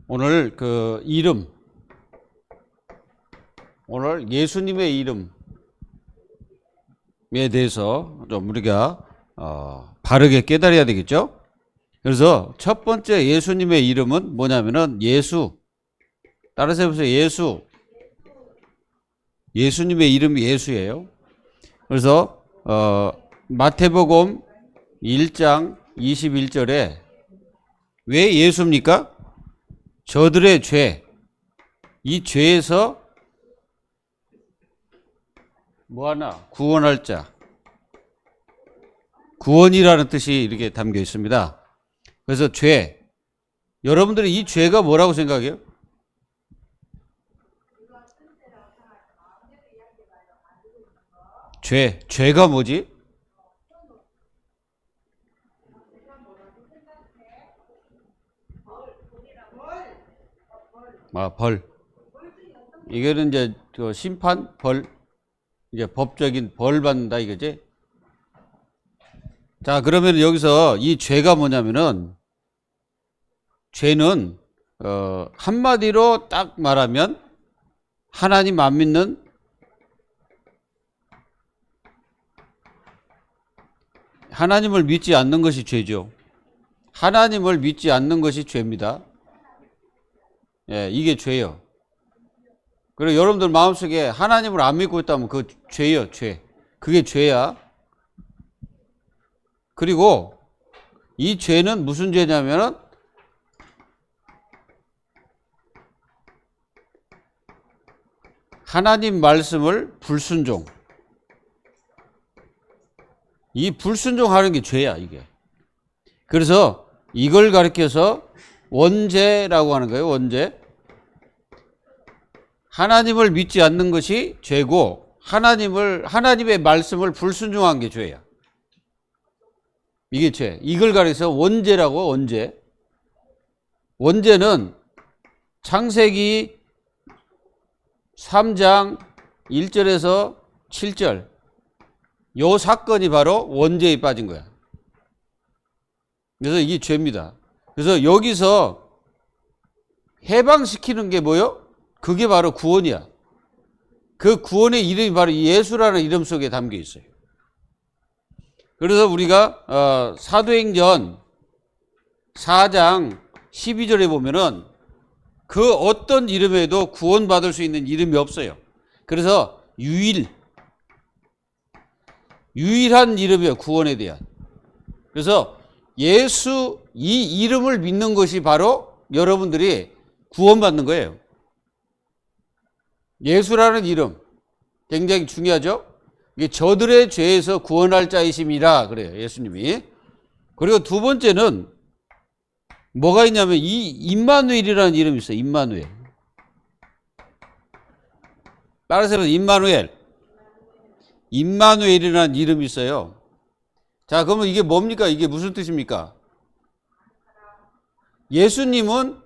오늘 그 이름, 오늘 예수님의 이름에 대해서 좀 우리가 바르게 깨달아야 되겠죠? 그래서 첫 번째 예수님의 이름은 뭐냐면은 예수. 따라서 해보세요. 예수. 예수님의 이름이 예수예요. 그래서 마태복음 1장 21절에 왜 예수입니까? 저들의 죄, 이 죄에서 뭐하나? 구원할 자. 구원이라는 뜻이 이렇게 담겨 있습니다. 그래서 죄. 여러분들이 이 죄가 뭐라고 생각해요? 죄가 뭐지? 벌. 이거는 이제 그 심판, 벌, 이제 법적인 벌 받는다 이거지. 자, 그러면 여기서 이 죄가 뭐냐면은, 죄는 한마디로 딱 말하면 하나님 안 믿는, 하나님을 믿지 않는 것이 죄죠. 하나님을 믿지 않는 것이 죄입니다. 예, 이게 죄요. 그리고 여러분들 마음속에 하나님을 안 믿고 있다면 그 죄요, 죄. 그게 죄야. 그리고 이 죄는 무슨 죄냐면은 하나님 말씀을 불순종. 이 불순종하는 게 죄야, 이게. 그래서 이걸 가리켜서 원죄라고 하는 거예요, 원죄. 하나님을 믿지 않는 것이 죄고, 하나님의 말씀을 불순종한 게 죄야. 이게 죄. 이걸 가리켜서 원죄라고, 원죄. 원죄는 창세기 3장 1절에서 7절. 요 사건이 바로 원죄에 빠진 거야. 그래서 이게 죄입니다. 그래서 여기서 해방시키는 게 뭐요? 그게 바로 구원이야. 그 구원의 이름이 바로 예수라는 이름 속에 담겨 있어요. 그래서 우리가 사도행전 4장 12절에 보면은 그 어떤 이름에도 구원받을 수 있는 이름이 없어요. 그래서 유일한 이름이에요, 구원에 대한. 그래서 예수 이 이름을 믿는 것이 바로 여러분들이 구원받는 거예요. 예수라는 이름 굉장히 중요하죠. 이게 저들의 죄에서 구원할 자이심이라 그래요, 예수님이. 그리고 두 번째는 뭐가 있냐면 이 임마누엘이라는 이름이 있어요. 임마누엘. 따라서 임마누엘이라는 이름이 있어요. 자, 그러면 이게 뭡니까? 이게 무슨 뜻입니까? 예수님은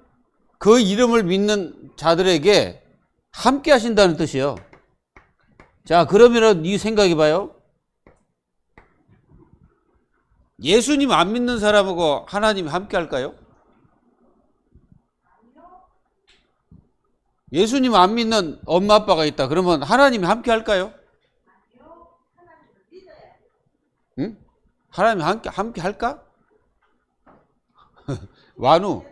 그 이름을 믿는 자들에게 함께 하신다는 뜻이에요. 자, 그러면 이 생각해 봐요. 예수님 안 믿는 사람하고 하나님이 함께 할까요? 예수님 안 믿는 엄마 아빠가 있다. 그러면 하나님이 함께 할까요? 응? 하나님이 함께 할까? 완우.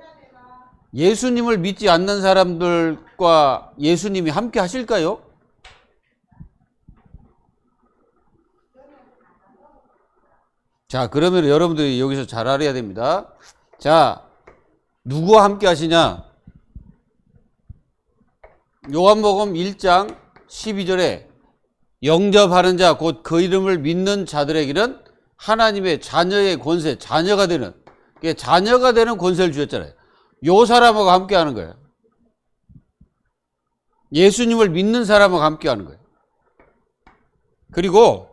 예수님을 믿지 않는 사람들과 예수님이 함께 하실까요? 자, 그러면 여러분들이 여기서 잘 알아야 됩니다. 자, 누구와 함께 하시냐? 요한복음 1장 12절에 영접하는 자, 곧 그 이름을 믿는 자들에게는 하나님의 자녀의 권세, 자녀가 되는 권세를 주셨잖아요. 요 사람하고 함께 하는 거예요. 예수님을 믿는 사람하고 함께 하는 거예요. 그리고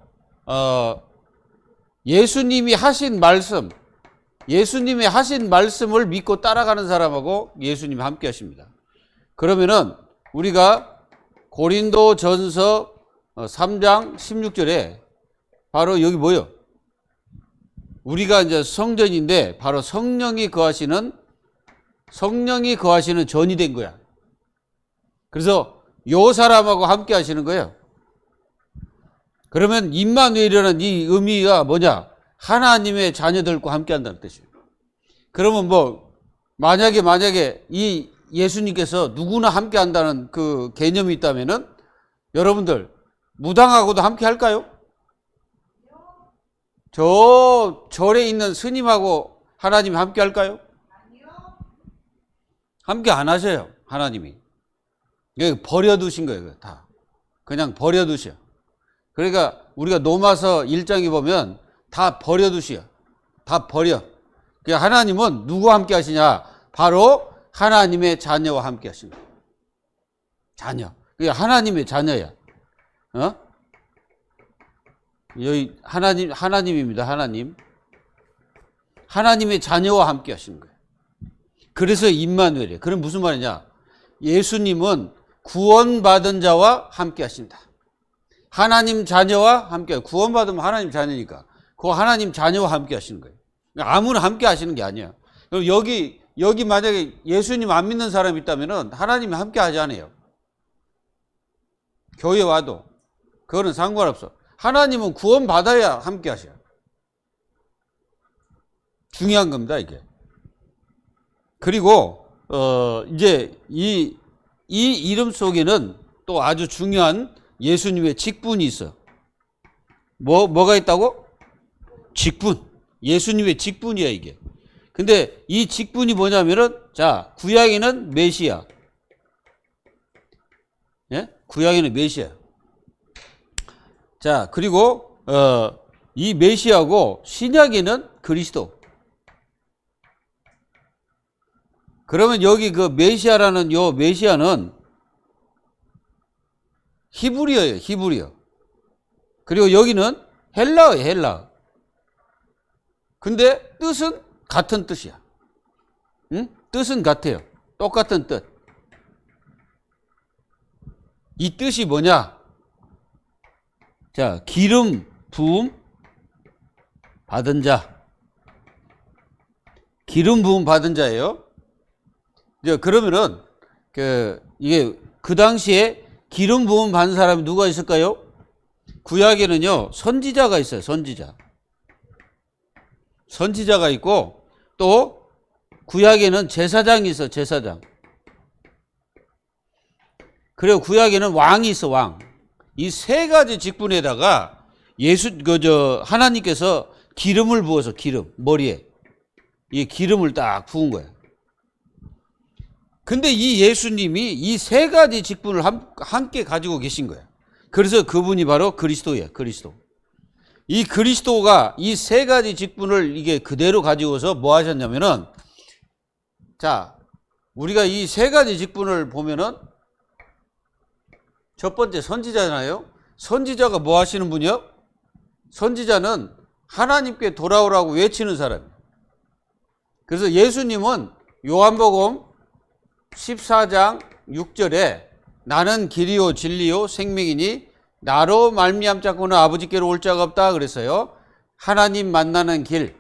예수님이 하신 말씀을 믿고 따라가는 사람하고 예수님이 함께 하십니다. 그러면은 우리가 고린도전서 3장 16절에 바로 여기 뭐요? 우리가 이제 성전인데 바로 성령이 거하시는 성령이 거하시는 전이 된 거야. 그래서 요 사람하고 함께 하시는 거예요. 그러면 임마누엘이라는 이 의미가 뭐냐? 하나님의 자녀들과 함께 한다는 뜻이에요. 그러면 뭐 만약에 이 예수님께서 누구나 함께 한다는 그 개념이 있다면은 여러분들 무당하고도 함께 할까요? 저 절에 있는 스님하고 하나님이 함께 할까요? 함께 안 하셔요. 하나님이. 버려두신 거예요. 다. 그냥 버려두셔. 그러니까 우리가 로마서 1장에 보면 다 버려두시오. 다 버려. 그러니까 하나님은 누구와 함께 하시냐? 바로 하나님의 자녀와 함께 하시는 거예요. 자녀. 그러니까 하나님의 자녀야. 여기 하나님입니다. 하나님. 하나님의 자녀와 함께 하시는 거예요. 그래서 임마누엘이에요. 그럼 무슨 말이냐? 예수님은 구원받은 자와 함께 하신다. 하나님 자녀와 함께, 구원받으면 하나님 자녀니까 그 하나님 자녀와 함께 하시는 거예요. 아무나 함께 하시는 게 아니에요. 그럼 여기 만약에 예수님 안 믿는 사람이 있다면 하나님이 함께 하지 않아요. 교회 와도 그거는 상관없어. 하나님은 구원받아야 함께 하셔요. 중요한 겁니다, 이게. 그리고 이제 이 이름 속에는 또 아주 중요한 예수님의 직분이 있어. 뭐가 있다고? 직분. 예수님의 직분이야, 이게. 근데 이 직분이 뭐냐면은, 자, 구약에는 메시아. 예? 구약에는 메시아. 자, 그리고, 이 메시아고, 신약에는 그리스도. 그러면 여기 그 메시아라는 요 메시아는 히브리어예요, 히브리어. 그리고 여기는 헬라어예요, 헬라어. 근데 뜻은 같은 뜻이야. 응? 뜻은 같아요. 똑같은 뜻. 이 뜻이 뭐냐? 자, 기름 부음 받은 자. 기름 부음 받은 자예요. 이제 그러면은 이게 그 당시에 기름 부음 받은 사람이 누가 있을까요? 구약에는요, 선지자가 있어요, 선지자. 선지자가 있고, 또 구약에는 제사장이 있어, 제사장. 그리고 구약에는 왕이 있어, 왕. 이 세 가지 직분에다가 하나님께서 기름을 부어서, 기름, 머리에. 이 기름을 딱 부은 거예요. 근데 이 예수님이 이 세 가지 직분을 함께 가지고 계신 거예요. 그래서 그분이 바로 그리스도예요, 그리스도. 이 그리스도가 이 세 가지 직분을 이게 그대로 가지고서 뭐 하셨냐면은, 자, 우리가 이 세 가지 직분을 보면은, 첫 번째 선지자잖아요. 선지자가 뭐 하시는 분이요? 선지자는 하나님께 돌아오라고 외치는 사람이에요. 그래서 예수님은 요한복음 14장 6절에 나는 길이요 진리요 생명이니 나로 말미암지 않고는 아버지께로 올 자가 없다 그랬어요. 하나님 만나는 길.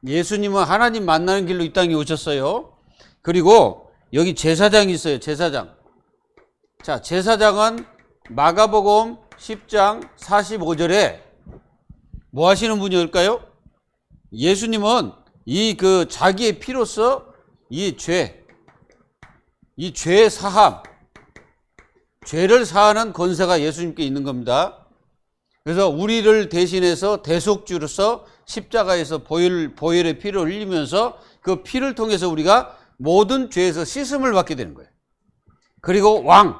예수님은 하나님 만나는 길로 이 땅에 오셨어요. 그리고 여기 제사장이 있어요. 제사장. 자, 제사장은 마가복음 10장 45절에 뭐 하시는 분일까요? 예수님은 자기의 피로서 이 죄의 사함, 죄를 사하는 권세가 예수님께 있는 겁니다. 그래서 우리를 대신해서 대속주로서 십자가에서 보혈의 피를 흘리면서 그 피를 통해서 우리가 모든 죄에서 씻음을 받게 되는 거예요. 그리고 왕,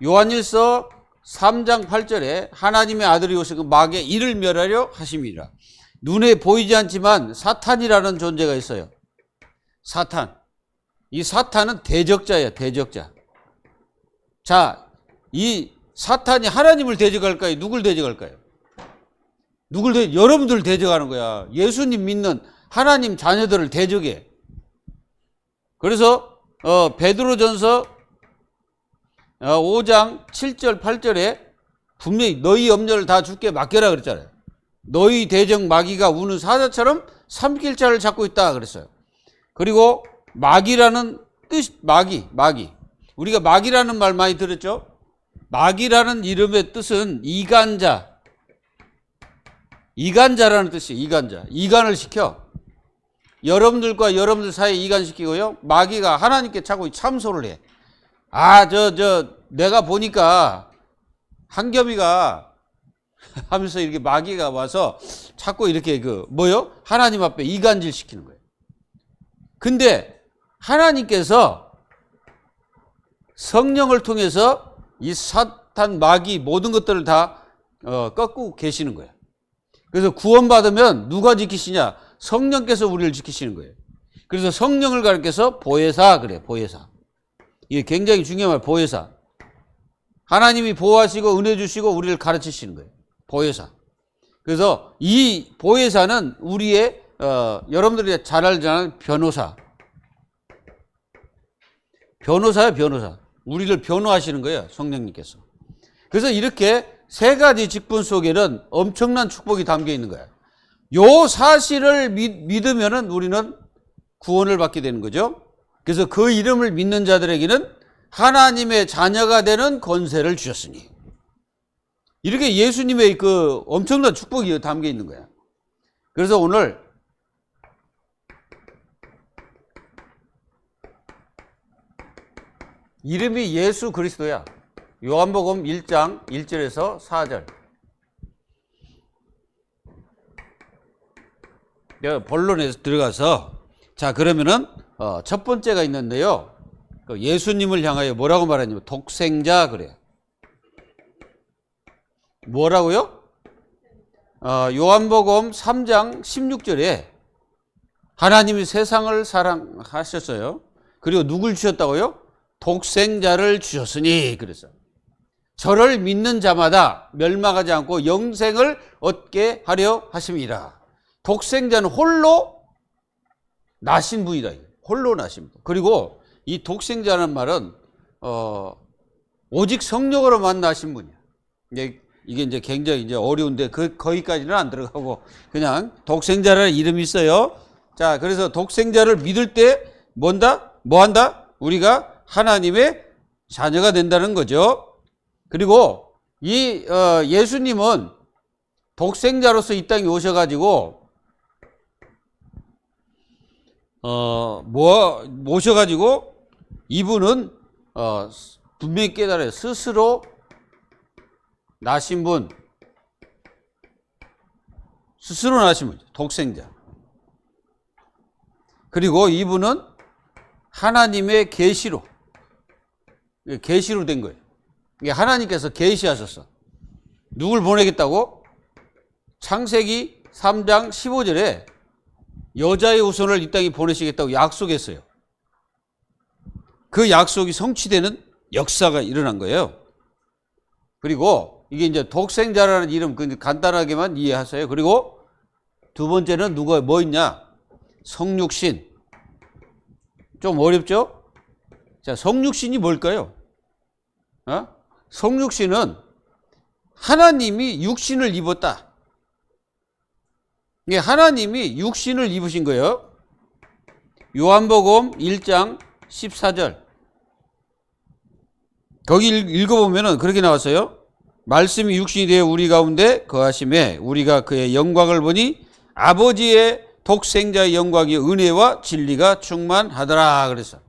요한일서 3장 8절에 하나님의 아들이 오시고 마귀의 이를 멸하려 하심이라. 눈에 보이지 않지만 사탄이라는 존재가 있어요. 사탄. 이 사탄은 대적자예요, 대적자. 자, 이 사탄이 하나님을 대적할까요? 누굴 대적할까요? 여러분들 대적하는 거야. 예수님 믿는 하나님 자녀들을 대적해. 그래서 베드로전서 5장 7절 8절에 분명히 너희 염려를 다 주께 맡겨라 그랬잖아요. 너희 대적 마귀가 우는 사자처럼 삼킬 자를 잡고 있다 그랬어요. 그리고 마귀라는 뜻, 마귀. 우리가 마귀라는 말 많이 들었죠? 마귀라는 이름의 뜻은 이간자라는 뜻이에요. 이간자. 이간을 시켜. 여러분들과 여러분들 사이에 이간시키고요. 마귀가 하나님께 자꾸 참소를 해. 내가 보니까 한겸이가 하면서 이렇게 마귀가 와서 자꾸 이렇게 하나님 앞에 이간질 시키는 거예요. 근데 하나님께서 성령을 통해서 이 사탄, 마귀 모든 것들을 다 꺾고 계시는 거예요. 그래서 구원받으면 누가 지키시냐? 성령께서 우리를 지키시는 거예요. 그래서 성령을 가리켜서 보혜사 그래요. 보혜사. 이게 굉장히 중요한 말, 보혜사. 하나님이 보호하시고 은혜 주시고 우리를 가르치시는 거예요. 보혜사. 그래서 이 보혜사는 우리의 여러분들이 잘 알잖아요. 변호사예요, 변호사. 우리를 변호하시는 거예요, 성령님께서. 그래서 이렇게 세 가지 직분 속에는 엄청난 축복이 담겨 있는 거예요. 요 사실을 믿으면은 우리는 구원을 받게 되는 거죠. 그래서 그 이름을 믿는 자들에게는 하나님의 자녀가 되는 권세를 주셨으니. 이렇게 예수님의 그 엄청난 축복이 담겨 있는 거야. 그래서 오늘 이름이 예수 그리스도야. 요한복음 1장 1절에서 4절. 내가 본론에 들어가서 그러면은 첫 번째가 있는데요. 예수님을 향하여 뭐라고 말하냐면 독생자 그래요. 뭐라고요? 요한복음 3장 16절에 하나님이 세상을 사랑하셨어요. 그리고 누굴 주셨다고요? 독생자를 주셨으니 그래서 저를 믿는 자마다 멸망하지 않고 영생을 얻게 하려 하심이라. 독생자는 홀로 나신 분이다. 홀로 나신 분. 그리고 이 독생자라는 말은 오직 성령으로만 나신 분이야. 이게 이제 굉장히 이제 어려운데 거기까지는 안 들어가고 그냥 독생자라는 이름이 있어요. 자, 그래서 독생자를 믿을 때 뭐 한다? 우리가 하나님의 자녀가 된다는 거죠. 그리고 이 예수님은 독생자로서 이 땅에 오셔가지고 모셔가지고 이분은 분명히 깨달아요. 스스로 나신 분, 독생자. 그리고 이분은 하나님의 계시로 된 거예요. 이게 하나님께서 계시하셨어. 누굴 보내겠다고? 창세기 3장 15절에 여자의 후손을 이 땅에 보내시겠다고 약속했어요. 그 약속이 성취되는 역사가 일어난 거예요. 그리고 이게 이제 독생자라는 이름 간단하게만 이해하세요. 그리고 두 번째는 뭐 있냐? 성육신. 좀 어렵죠? 자, 성육신이 뭘까요? 성육신은 하나님이 육신을 입었다. 이게 하나님이 육신을 입으신 거예요. 요한복음 1장 14절. 거기 읽어보면은 그렇게 나왔어요. 말씀이 육신이 되어 우리 가운데 거하심에 우리가 그의 영광을 보니 아버지의 독생자의 영광이 은혜와 진리가 충만하더라 그랬어.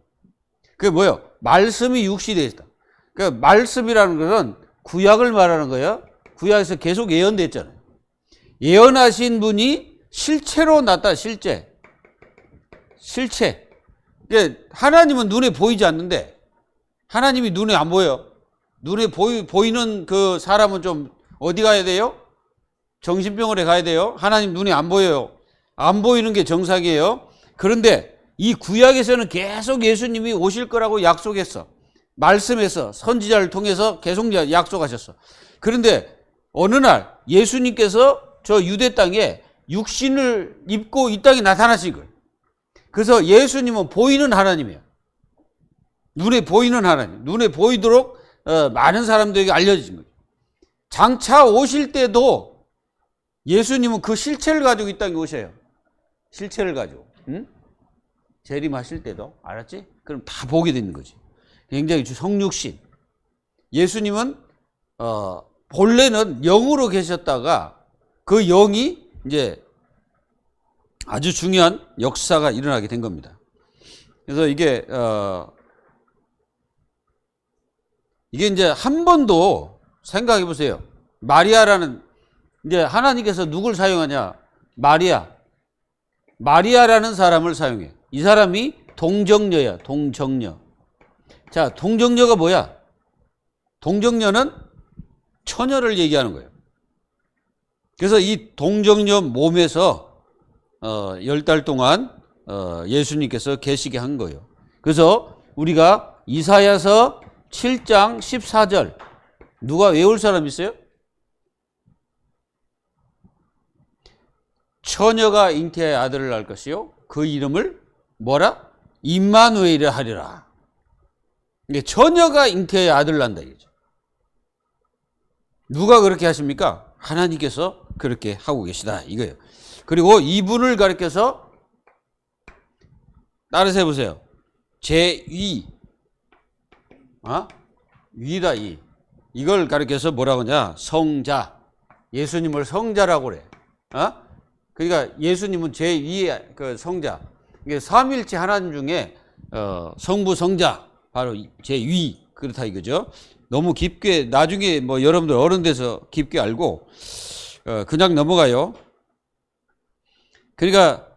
그게 뭐예요? 말씀이 육신이 되어 있다. 그 말씀이라는 것은 구약을 말하는 거예요. 구약에서 계속 예언됐잖아요. 예언하신 분이 실체로 나타나. 실체. 하나님은 눈에 보이지 않는데 하나님이 눈에 안 보여. 눈에 보이는 그 사람은 좀 어디 가야 돼요? 정신병원에 가야 돼요. 하나님 눈에 안 보여요. 안 보이는 게 정상이에요. 그런데 이 구약에서는 계속 예수님이 오실 거라고 약속했어. 말씀에서 선지자를 통해서 계속 약속하셨어. 그런데 어느 날 예수님께서 저 유대 땅에 육신을 입고 이 땅에 나타나신 거예요. 그래서 예수님은 보이는 하나님이에요. 눈에 보이는 하나님. 눈에 보이도록 많은 사람들에게 알려진 거예요. 장차 오실 때도 예수님은 그 실체를 가지고 이 땅에 오셔요. 실체를 가지고. 응? 재림하실 때도. 알았지? 그럼 다 보게 되는 거지. 굉장히 성육신. 예수님은 본래는 영으로 계셨다가 그 영이 이제 아주 중요한 역사가 일어나게 된 겁니다. 그래서 이게 이제 한 번도 생각해 보세요. 마리아라는, 이제 하나님께서 누굴 사용하냐? 마리아라는 사람을 사용해. 이 사람이 동정녀야, 동정녀. 자, 동정녀가 뭐야? 동정녀는 처녀를 얘기하는 거예요. 그래서 이 동정녀 몸에서 10달 동안 예수님께서 계시게 한 거예요. 그래서 우리가 이사야서 7장 14절 누가 외울 사람 있어요? 처녀가 잉태하여 아들을 낳을 것이요 그 이름을 뭐라? 임마누엘이라 하리라. 이게 처녀가 잉태하여 아들을 낳는다 이거죠. 누가 그렇게 하십니까? 하나님께서 그렇게 하고 계시다 이거예요. 그리고 이분을 가리켜서 따라서 해보세요. 제2 위다 이. 이걸 가리켜서 뭐라고 하냐? 성자. 예수님을 성자라고 그래. 그러니까 예수님은 제2의 그 성자. 이게 삼위일체 하나님 중에 성부 성자 바로 제2 그렇다 이거죠. 너무 깊게 나중에 뭐 여러분들 어른 돼서 깊게 알고 그냥 넘어가요. 그러니까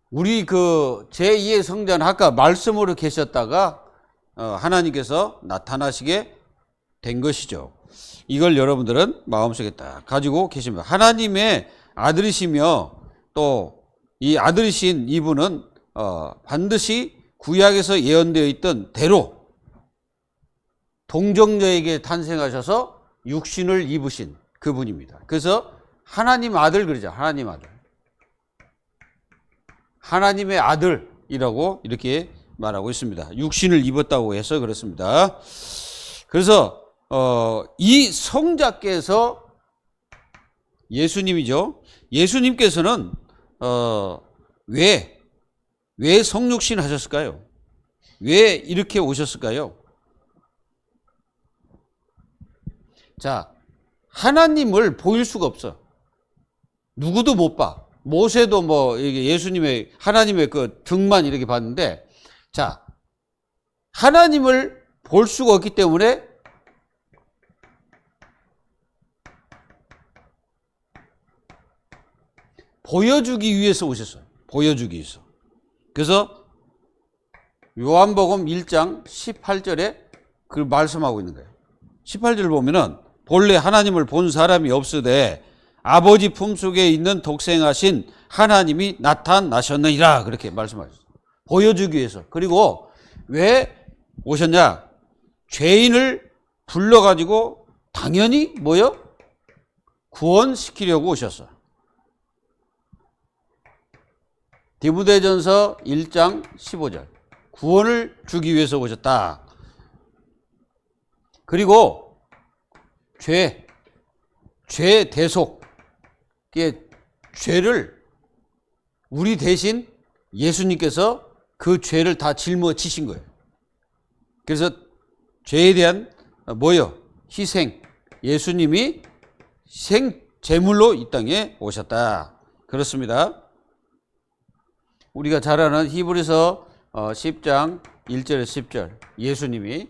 우리 그 제2의 성자는 아까 말씀으로 계셨다가 하나님께서 나타나시게 된 것이죠. 이걸 여러분들은 마음속에 딱 가지고 계십니다. 하나님의 아들이시며 또 이 아들이신 이분은 반드시 구약에서 예언되어 있던 대로 동정녀에게 탄생하셔서 육신을 입으신 그분입니다. 그래서 하나님 아들 그러죠. 하나님 아들. 하나님의 아들이라고 이렇게 말하고 있습니다. 육신을 입었다고 해서 그렇습니다. 그래서 이 성자께서 예수님이죠. 예수님께서는 왜 성육신 하셨을까요? 왜 이렇게 오셨을까요? 자, 하나님을 보일 수가 없어. 누구도 못 봐. 모세도 뭐 예수님의 하나님의 그 등만 이렇게 봤는데, 자, 하나님을 볼 수가 없기 때문에 보여주기 위해서 오셨어요. 보여주기 위해서. 그래서 요한복음 1장 18절에 그 말씀하고 있는 거예요. 18절 보면은 본래 하나님을 본 사람이 없으되 아버지 품속에 있는 독생하신 하나님이 나타나셨느니라 그렇게 말씀하셨어요. 보여주기 위해서. 그리고 왜 오셨냐? 죄인을 불러가지고 당연히 뭐요? 구원시키려고 오셨어요. 디모데전서 1장 15절 구원을 주기 위해서 오셨다. 그리고 죄 대속, 죄를 우리 대신 예수님께서 그 죄를 다 짊어지신 거예요. 그래서 죄에 대한 뭐요? 희생. 예수님이 희생 제물로 이 땅에 오셨다. 그렇습니다. 우리가 잘 아는 히브리서 10장 1절에서 10절 예수님이.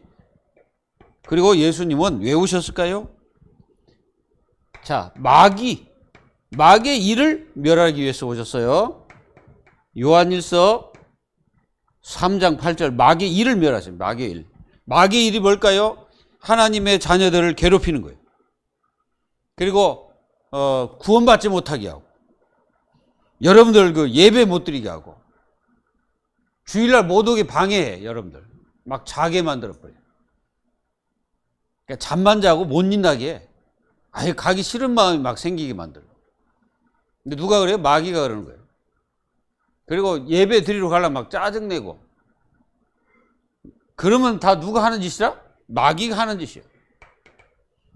그리고 예수님은 왜 오셨을까요? 자, 마귀의 일을 멸하기 위해서 오셨어요. 요한일서 3장 8절 마귀의 일을 멸하세요. 마귀의 일. 마귀의 일이 뭘까요? 하나님의 자녀들을 괴롭히는 거예요. 그리고 구원받지 못하게 하고 여러분들 그 예배 못 드리게 하고 주일날 못 오게 방해해. 여러분들 막 자게 만들어버려요. 그러니까 잠만 자고 못 일나게 해. 아예 가기 싫은 마음이 막 생기게 만들어. 근데 누가 그래요? 마귀가 그러는 거예요. 그리고 예배 드리러 가려면 막 짜증내고. 그러면 다 누가 하는 짓이라? 마귀가 하는 짓이에요.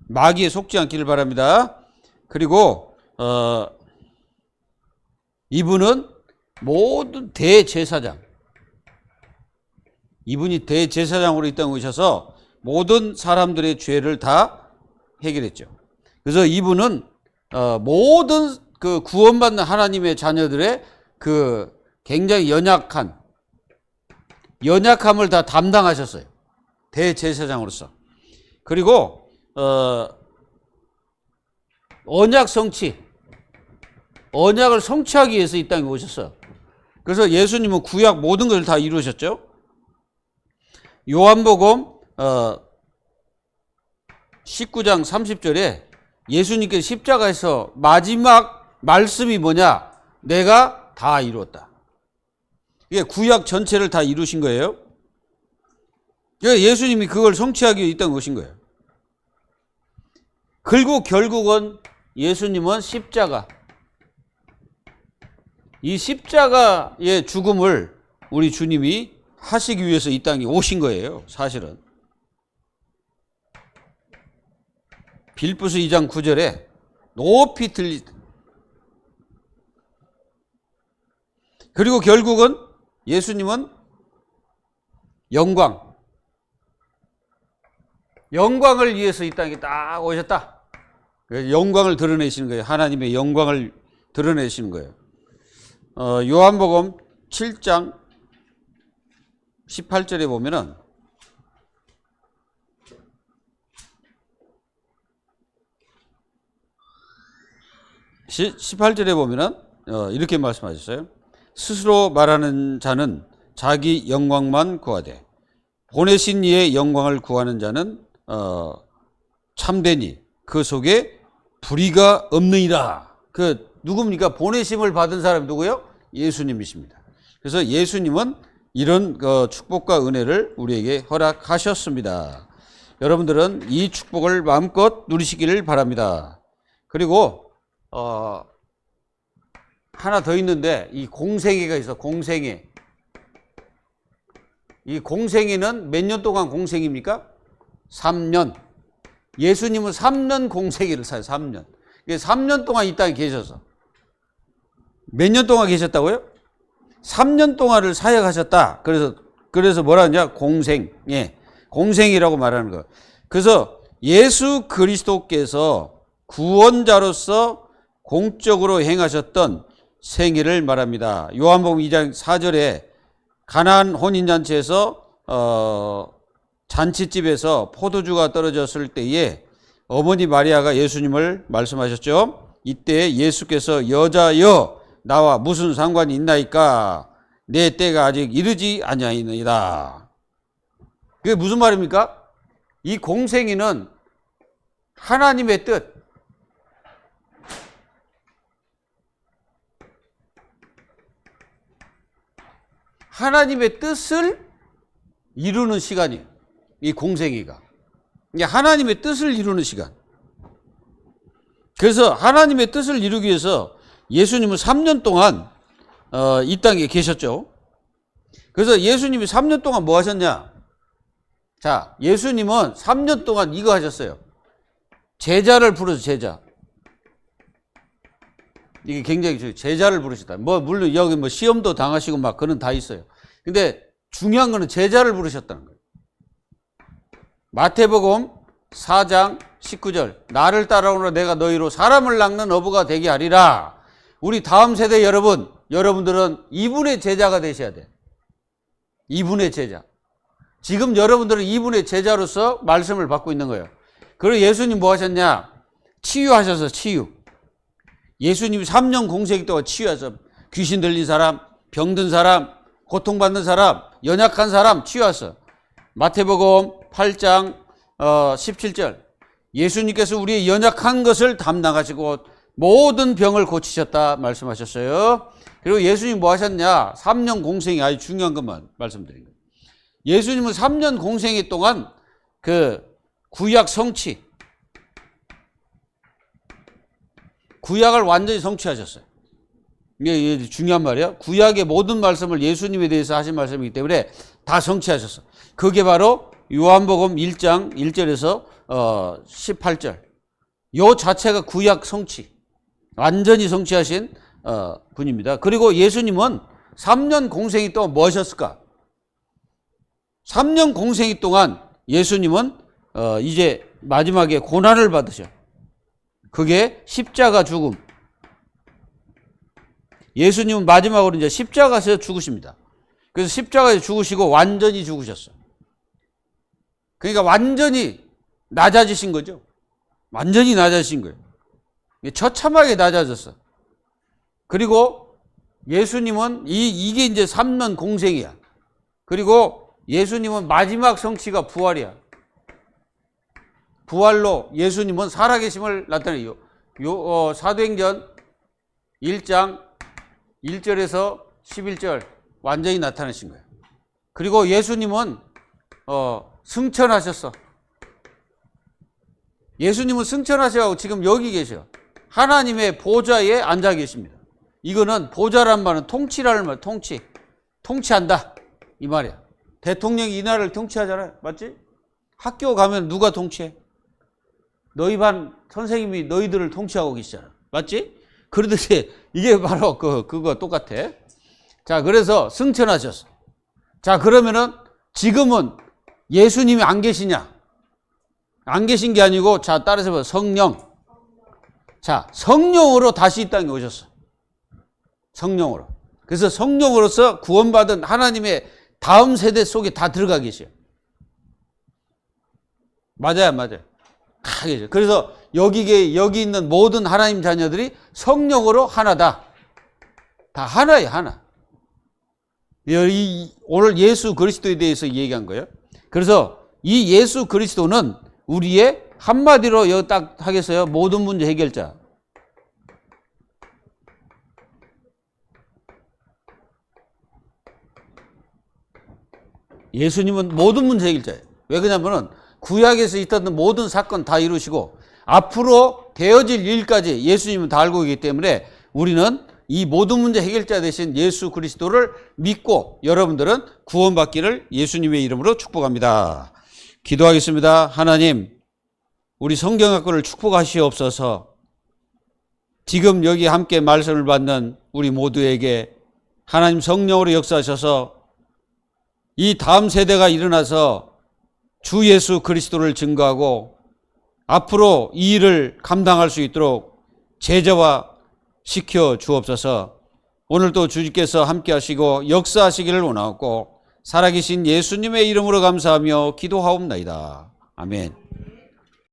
마귀에 속지 않기를 바랍니다. 그리고 이분은 모든 대제사장. 이분이 대제사장으로 이 땅에 오셔서 모든 사람들의 죄를 다 해결했죠. 그래서 이분은 모든 그 구원받는 하나님의 자녀들의 그 굉장히 연약함을 다 담당하셨어요. 대제사장으로서. 그리고 언약을 성취하기 위해서 이 땅에 오셨어요. 그래서 예수님은 구약 모든 것을 다 이루셨죠. 요한복음 19장 30절에 예수님께서 십자가에서 마지막 말씀이 뭐냐? 내가 다 이루었다. 이게 구약 전체를 다 이루신 거예요. 예수님이 그걸 성취하기 위해 이 땅에 오신 거예요. 그리고 결국은 예수님은 이 십자가의 죽음을 우리 주님이 하시기 위해서 이 땅에 오신 거예요. 사실은. 빌립보서 2장 9절에 높이 그리고 결국은 예수님은 영광을 위해서 이 땅에 딱 오셨다. 그래서 영광을 드러내시는 거예요. 하나님의 영광을 드러내시는 거예요. 요한복음 7장 18절에 보면은 18절에 보면은 이렇게 말씀하셨어요. 스스로 말하는 자는 자기 영광만 구하되 보내신 이의 영광을 구하는 자는 참되니 그 속에 불의가 없느니라. 그 누굽니까? 보내심을 받은 사람이 누구요? 예수님이십니다. 그래서 예수님은 이런 축복과 은혜를 우리에게 허락하셨습니다. 여러분들은 이 축복을 마음껏 누리시기를 바랍니다. 그리고 하나 더 있는데 이 공생애가 있어. 공생애. 이 공생애는 몇 년 동안 공생입니까? 3년. 예수님은 3년 공생애를 사요. 3년. 3년 동안 이 땅에 계셔서. 몇 년 동안 계셨다고요? 3년 동안을 사역하셨다. 그래서 뭐라 하냐? 공생애. 공생이라고 말하는 거예요. 그래서 예수 그리스도께서 구원자로서 공적으로 행하셨던 생애를 말합니다. 요한복음 2장 4절에 가나안 혼인잔치에서 잔치집에서 포도주가 떨어졌을 때에 어머니 마리아가 예수님을 말씀하셨죠. 이때 예수께서 여자여 나와 무슨 상관이 있나이까? 내 때가 아직 이르지 아니하니이다. 그게 무슨 말입니까? 이 공생이는 하나님의 뜻, 하나님의 뜻을 이루는 시간이에요. 이 공생이가. 이게 하나님의 뜻을 이루는 시간. 그래서 하나님의 뜻을 이루기 위해서 예수님은 3년 동안 이 땅에 계셨죠. 그래서 예수님이 3년 동안 뭐 하셨냐? 자, 예수님은 3년 동안 이거 하셨어요. 제자를 부르서 제자. 이게 굉장히 중요해요. 제자를 부르셨다. 물론 여기 시험도 당하시고 막 그런 다 있어요. 근데 중요한 거는 제자를 부르셨다는 거예요. 마태복음 4장 19절. 나를 따라오라 내가 너희로 사람을 낚는 어부가 되게 하리라. 우리 다음 세대 여러분들은 이분의 제자가 되셔야 돼. 이분의 제자. 지금 여러분들은 이분의 제자로서 말씀을 받고 있는 거예요. 그리고 예수님 뭐 하셨냐? 치유하셔서 치유. 예수님이 3년 공생이 동안 치유하셔서 귀신 들린 사람, 병든 사람, 고통받는 사람, 연약한 사람 치유하셔서. 마태복음 8장 17절. 예수님께서 우리의 연약한 것을 담당하시고 모든 병을 고치셨다 말씀하셨어요. 그리고 예수님 뭐 하셨냐? 3년 공생이 아주 중요한 것만 말씀드린 거예요. 예수님은 3년 공생애 동안 그 구약 성취, 구약을 완전히 성취하셨어요. 이게 중요한 말이에요. 구약의 모든 말씀을 예수님에 대해서 하신 말씀이기 때문에 다 성취하셨어요. 그게 바로 요한복음 1장 1절에서 18절. 요 자체가 구약 성취. 완전히 성취하신 분입니다. 그리고 예수님은 3년 공생이 동안 뭐 하셨을까? 3년 공생이 동안 예수님은 이제 마지막에 고난을 받으셔. 그게 십자가 죽음. 예수님은 마지막으로 이제 십자가에서 죽으십니다. 그래서 십자가에서 죽으시고 완전히 죽으셨어. 그러니까 완전히 낮아지신 거죠. 완전히 낮아지신 거예요. 처참하게 낮아졌어. 그리고 예수님은 이게 이제 3년 공생이야. 그리고 예수님은 마지막 성취가 부활이야. 부활로 예수님은 살아계심을 나타내요. 사도행전 1장 1절에서 11절 완전히 나타내신 거예요. 그리고 예수님은 승천하셨어. 예수님은 승천하셔서 지금 여기 계셔. 하나님의 보좌에 앉아 계십니다. 이거는 보좌란 말은 통치라는 말, 통치한다 이 말이야. 대통령이 이 나라를 통치하잖아요. 맞지? 학교 가면 누가 통치해? 너희 반 선생님이 너희들을 통치하고 계시잖아. 맞지? 그러듯이 이게 바로 그거 똑같아. 자, 그래서 승천하셨어. 자, 그러면은 지금은 예수님이 안 계시냐? 안 계신 게 아니고, 자, 따라서 봐. 성령. 자, 성령으로 다시 이 땅에 오셨어. 성령으로. 그래서 성령으로서 구원받은 하나님의 다음 세대 속에 다 들어가 계셔요. 맞아요, 맞아요. 다 계셔. 그래서 여기 있는 모든 하나님 자녀들이 성령으로 하나다. 다 하나예요, 하나. 오늘 예수 그리스도에 대해서 얘기한 거예요. 그래서 이 예수 그리스도는 우리의 한마디로 여기 딱 하겠어요. 모든 문제 해결자. 예수님은 모든 문제 해결자예요. 왜 그러냐면은 구약에서 있었던 모든 사건 다 이루시고 앞으로 되어질 일까지 예수님은 다 알고 있기 때문에 우리는 이 모든 문제 해결자 되신 예수 그리스도를 믿고 여러분들은 구원받기를 예수님의 이름으로 축복합니다. 기도하겠습니다. 하나님, 우리 성경학교를 축복하시옵소서. 지금 여기 함께 말씀을 받는 우리 모두에게 하나님 성령으로 역사하셔서 이 다음 세대가 일어나서 주 예수 그리스도를 증거하고 앞으로 이 일을 감당할 수 있도록 제자화 시켜 주옵소서. 오늘도 주님께서 함께 하시고 역사하시기를 원하고 살아계신 예수님의 이름으로 감사하며 기도하옵나이다. 아멘.